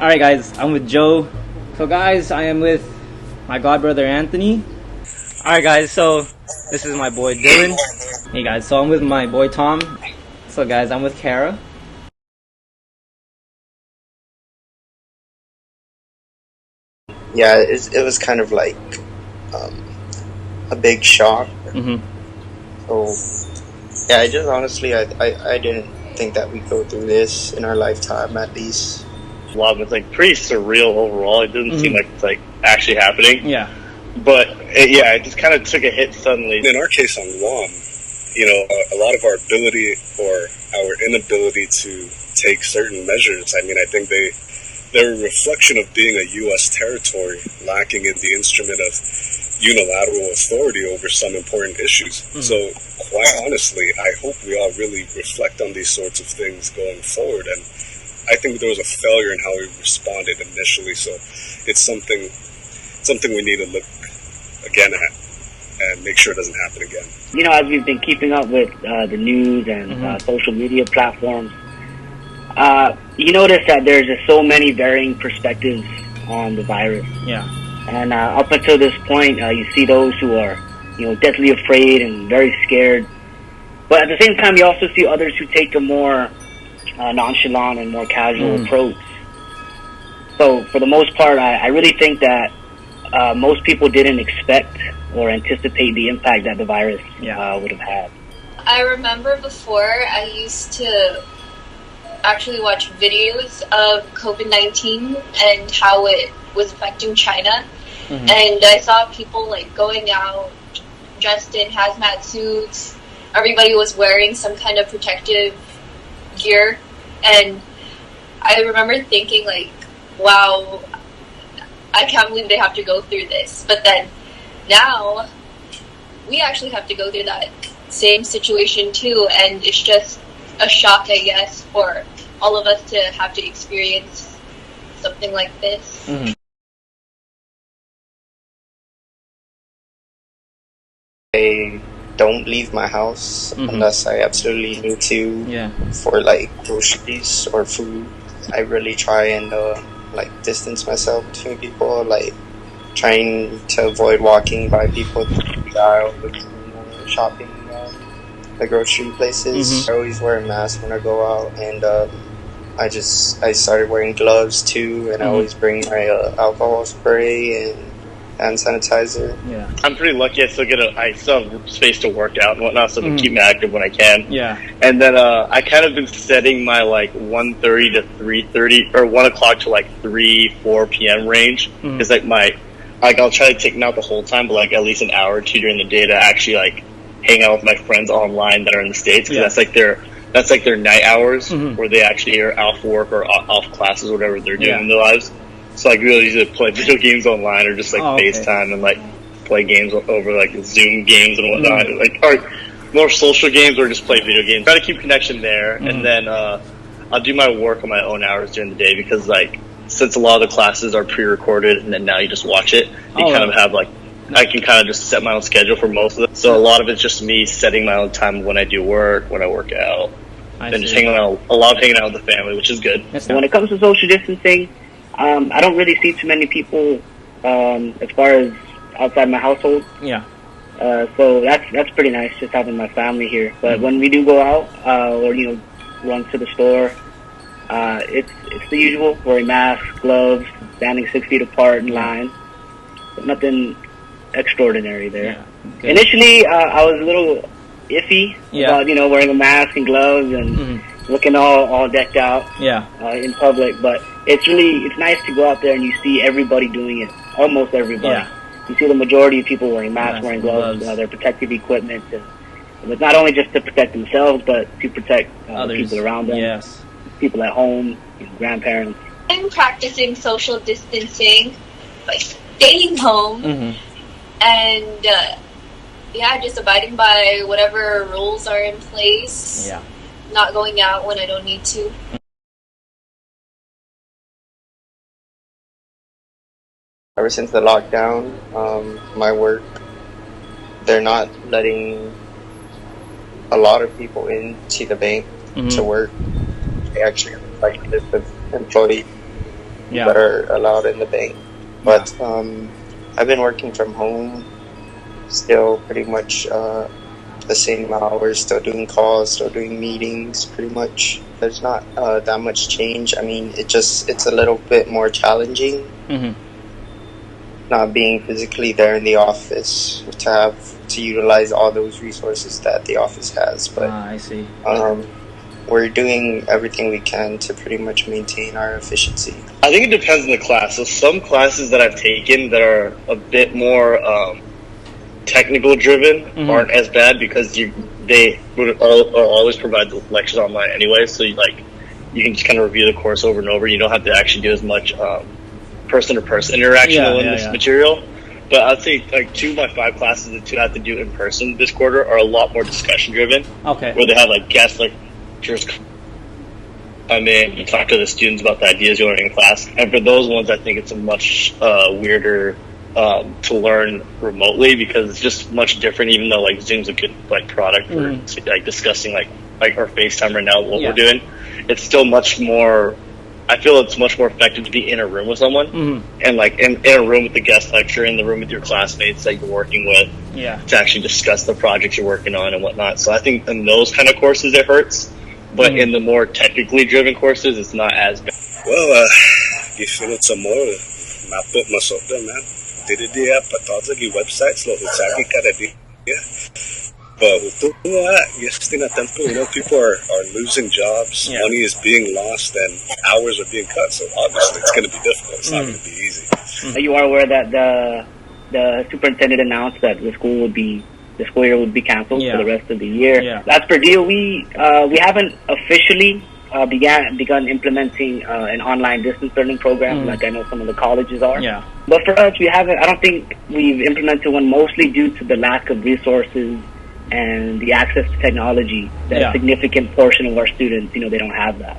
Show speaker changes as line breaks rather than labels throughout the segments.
Alright guys, I'm with Joe. So guys, I am with my godbrother Anthony. Alright guys, so this is my boy Dylan. Hey guys, so I'm with my boy Tom. So guys, I'm with Kara.
Yeah, it was kind of like a big shock. So yeah, I just honestly I didn't think that we'd go through this in our lifetime at least.
A lot of it's like pretty surreal overall. It doesn't seem like it's like actually happening.
Yeah.
But it just kind of took a hit suddenly.
In our case on Guam, a lot of our ability or our inability to take certain measures, I mean, I think they're a reflection of being a U.S. territory lacking in the instrument of unilateral authority over some important issues. So, quite honestly, I hope we all really reflect on these sorts of things going forward. And I think there was a failure in how we responded initially. So, it's something we need to look again at and make sure it doesn't happen again.
You know, as we've been keeping up with the news and social media platforms, you notice that there's just so many varying perspectives on the virus.
Yeah.
And up until this point, you see those who are, deathly afraid and very scared. But at the same time, you also see others who take a more nonchalant and more casual approach. So for the most part, I really think that most people didn't expect or anticipate the impact that the virus would have had.
I remember before I used to actually watch videos of COVID-19 and how it was affecting China. And I saw people like going out dressed in hazmat suits. Everybody was wearing some kind of protective gear. And I remember thinking like, wow, I can't believe they have to go through this. But then now we actually have to go through that same situation too. And it's just a shock, I guess, for all of us to have to experience something like this.
I don't leave my house unless I absolutely need to for like groceries or food. I really try and distance myself between people, like trying to avoid walking by people through the aisle between shopping the grocery places. I always wear a mask when I go out, and I started wearing gloves too, and I always bring my alcohol spray and hand sanitizer.
Yeah.
I'm pretty lucky. I still have space to work out and whatnot, so to keep me active when I can.
Yeah.
And then I kind of been setting my like 1:30 to 3:30 or 1 o'clock to like 3-4 p.m. range. Because I'll try to take them out the whole time, but like at least an hour or two during the day to actually like hang out with my friends online that are in the States. Because that's like their night hours where they actually are off work or off classes or whatever they're doing in their lives. So I really usually play video games online or just like FaceTime and like play games over like Zoom games and whatnot, or more social games or just play video games. Try to keep connection there, and then I'll do my work on my own hours during the day because like since a lot of the classes are pre-recorded and then now you just watch it, you kind of have like I can kind of just set my own schedule for most of it. So a lot of it's just me setting my own time when I do work, when I work out, and just hanging out with the family, which is good.
When it comes to social distancing, I don't really see too many people as far as outside my household.
Yeah.
So that's pretty nice, just having my family here. But when we do go out or run to the store, it's the usual: wearing masks, gloves, standing 6 feet apart in line. But nothing extraordinary there. Yeah. Initially, I was a little iffy about wearing a mask and gloves and looking all decked out in public, but it's nice to go out there and you see everybody doing it, almost everybody. You see the majority of people wearing masks, wearing gloves, their protective equipment, and it's not only just to protect themselves, but to protect people around them, people at home, grandparents.
I'm practicing social distancing by staying home and just abiding by whatever rules are in place.
Yeah.
Not going out when I don't need to.
Ever since the lockdown, my work, they're not letting a lot of people into the bank to work. They actually like this employee that are allowed in the bank. But I've been working from home, still pretty much the same hours, still doing calls, still doing meetings, pretty much. There's not that much change. I mean, it's a little bit more challenging not being physically there in the office to utilize all those resources that the office has. But
I see.
We're doing everything we can to pretty much maintain our efficiency.
I think it depends on the class. So some classes that I've taken that are a bit more technical driven aren't as bad because they would always provide the lectures online anyway. So you can just kind of review the course over and over. You don't have to actually do as much person-to-person interaction in this material. But I'd say like 2 of my 5 classes that I have to do in person this quarter are a lot more discussion driven.
Okay.
Where they have like guest lecturers come in and talk to the students about the ideas you learn in class. And for those ones, I think it's a much weirder to learn remotely because it's just much different. Even though like Zoom's a good like product for like discussing like our FaceTime right now, what we're doing, it's still much more. I feel it's much more effective to be in a room with someone and like in a room with the guest lecturer, in the room with your classmates that you're working with, to actually discuss the projects you're working on and whatnot. So I think in those kind of courses it hurts, but in the more technically driven courses it's not as bad.
Well, gifunit sa more mapot masokda man. Didi dia patazagi websites lo husagi kada dia. But people are losing jobs, money is being lost, and hours are being cut. So obviously, it's going to be difficult. It's not going to be easy.
You are aware that the superintendent announced that the school year would be canceled for the rest of the year. As per DOE, we haven't officially begun implementing an online distance learning program like I know some of the colleges are. But for us, I don't think we've implemented one, mostly due to the lack of resources and the access to technology. That a significant portion of our students, they don't have that.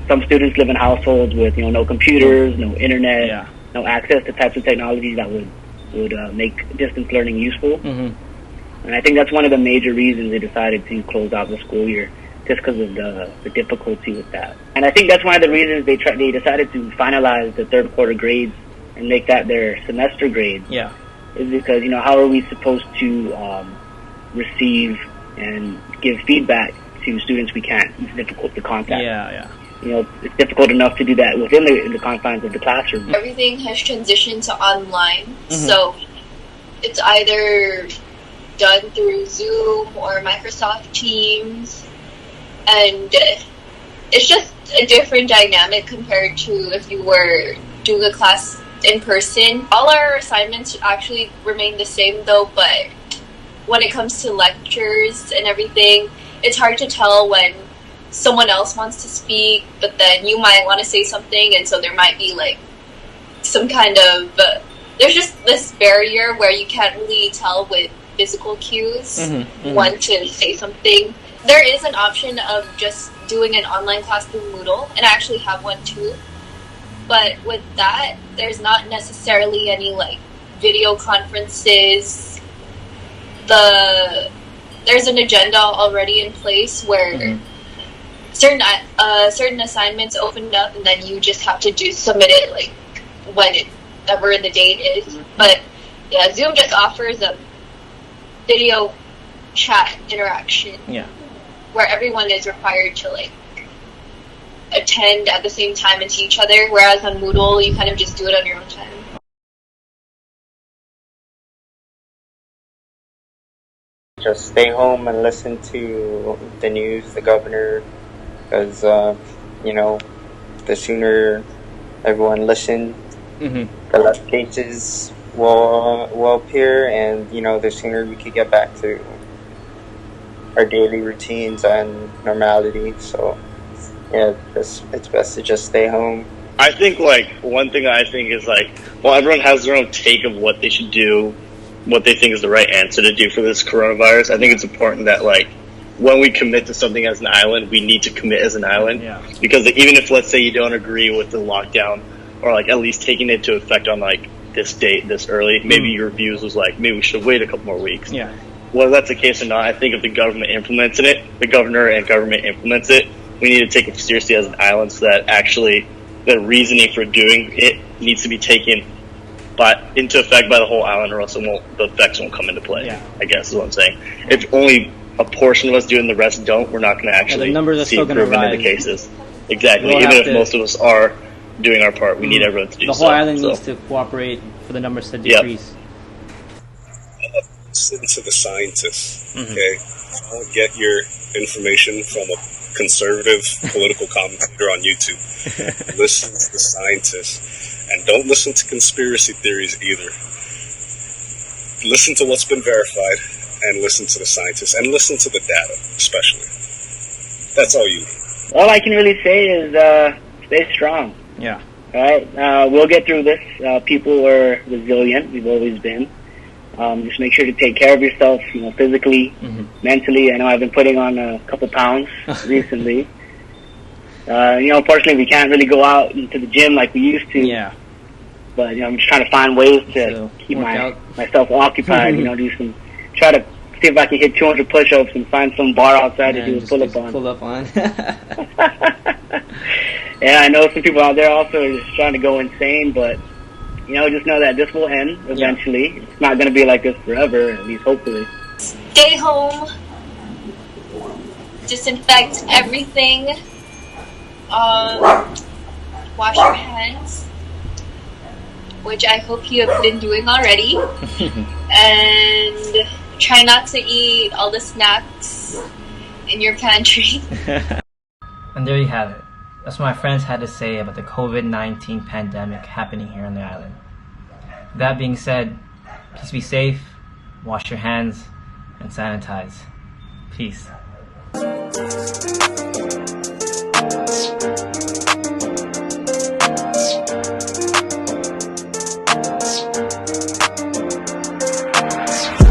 Some students live in households with, no computers, no internet, no access to types of technologies that would make distance learning useful. And I think that's one of the major reasons they decided to close out the school year, just because of the difficulty with that. And I think that's one of the reasons they decided to finalize the third quarter grades and make that their semester grades. Is because, how are we supposed to receive and give feedback to students we can't? It's difficult to contact. It's difficult enough to do that within the confines of the classroom.
Everything has transitioned to online, so it's either done through Zoom or Microsoft Teams, and it's just a different dynamic compared to if you were doing a class in person. All our assignments actually remain the same though, but when it comes to lectures and everything, it's hard to tell when someone else wants to speak, but then you might want to say something, and so there might be like some kind of there's just this barrier where you can't really tell with physical cues when to say something. There is an option of just doing an online class through Moodle, and I actually have one too. But with that, there's not necessarily any like video conferences. There's an agenda already in place where certain assignments opened up, and then you just have to submit it like whenever the date is. But yeah, Zoom just offers a video chat interaction. Where everyone is required to like attend at the same time and see each other, whereas on Moodle you kind of just do it on your own time.
Just stay home and listen to the news, the governor, because the sooner everyone listens, the less cases will appear, and the sooner we could get back to our daily routines and normality. So it's best to just stay home.
I think one thing I think is everyone has their own take of what they should do, what they think is the right answer to do for this coronavirus. I think it's important that when we commit to something as an island, we need to commit as an island. Because even if, let's say, you don't agree with the lockdown, or at least taking it into effect on this date this early, maybe your views was maybe we should wait a couple more weeks. Whether that's the case or not, I think if the government implements it, the governor and government implements it, we need to take it seriously as an island, so that actually the reasoning for doing it needs to be taken into effect by the whole island, or else the effects won't come into play.
Yeah.
I guess is what I'm saying. If only a portion of us do it and the rest don't, we're not going to actually
the numbers are
see
still gonna
improvement in the
rise.
cases. Exactly.
We'll
Even
have
if
to-
most of us are doing our part, we need everyone to do
The
so.
whole island
So,
needs to cooperate for the numbers to decrease.
Listen to the scientists, okay? Don't get your information from a conservative political commentator on YouTube. Listen to the scientists. And don't listen to conspiracy theories either. Listen to what's been verified, and listen to the scientists, and listen to the data, especially. That's all you need.
All I can really say is stay strong.
Yeah.
All right, we'll get through this. People are resilient. We've always been. Just make sure to take care of yourself, physically, mentally. I know I've been putting on a couple pounds recently. Unfortunately, we can't really go out into the gym like we used to.
Yeah.
But I'm just trying to find ways to keep myself occupied. Try to see if I can hit 200 push-ups and find some bar outside to do a pull-up on.
Pull up on.
Yeah, I know some people out there also are just trying to go insane, but just know that this will end eventually. Yeah. It's not going to be like this forever, at least hopefully.
Stay home. Disinfect everything. Wash your hands, which I hope you have been doing already. And try not to eat all the snacks in your pantry.
And there you have it. That's what my friends had to say about the COVID-19 pandemic happening here on the island. That being said, please be safe, wash your hands, and sanitize. Peace.